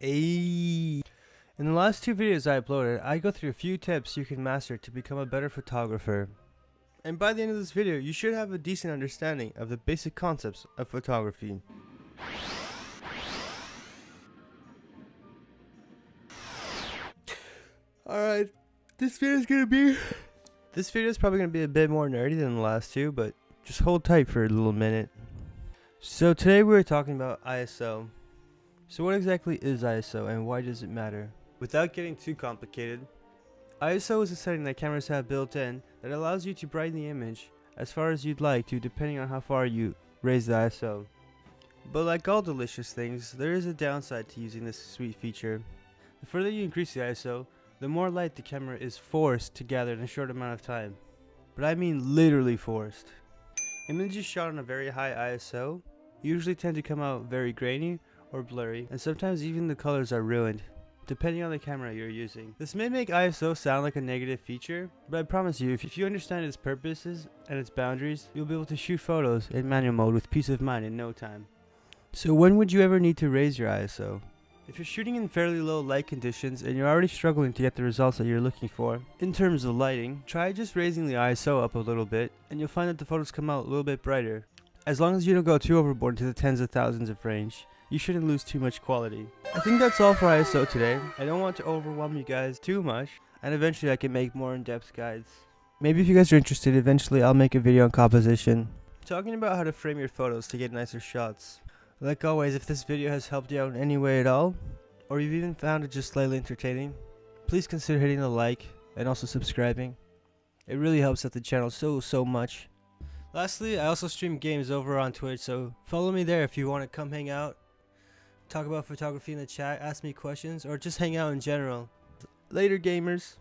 Ayy. In the last two videos I uploaded, I go through a few tips you can master to become a better photographer. And by the end of this video, you should have a decent understanding of the basic concepts of photography. Alright, this video is probably gonna be a bit more nerdy than the last two, but just hold tight for a little minute. So today we're talking about ISO. So what exactly is ISO and why does it matter? Without getting too complicated, ISO is a setting that cameras have built in that allows you to brighten the image as far as you'd like to, depending on how far you raise the ISO. But like all delicious things, there is a downside to using this sweet feature. The further you increase the ISO, the more light the camera is forced to gather in a short amount of time. But I mean literally forced. Images shot on a very high ISO usually tend to come out very grainy or blurry, and sometimes even the colors are ruined, depending on the camera you're using. This may make ISO sound like a negative feature, but I promise you, if you understand its purposes and its boundaries, you'll be able to shoot photos in manual mode with peace of mind in no time. So when would you ever need to raise your ISO? If you're shooting in fairly low light conditions and you're already struggling to get the results that you're looking for, in terms of lighting, try just raising the ISO up a little bit and you'll find that the photos come out a little bit brighter. As long as you don't go too overboard into the tens of thousands of range, you shouldn't lose too much quality. I think that's all for ISO today. I don't want to overwhelm you guys too much, and eventually I can make more in-depth guides. Maybe if you guys are interested, eventually I'll make a video on composition, talking about how to frame your photos to get nicer shots. Like always, if this video has helped you out in any way at all, or you've even found it just slightly entertaining, please consider hitting the like and also subscribing. It really helps out the channel so much. Lastly, I also stream games over on Twitch, so follow me there if you want to come hang out, talk about photography in the chat, ask me questions, or just hang out in general. Later, gamers.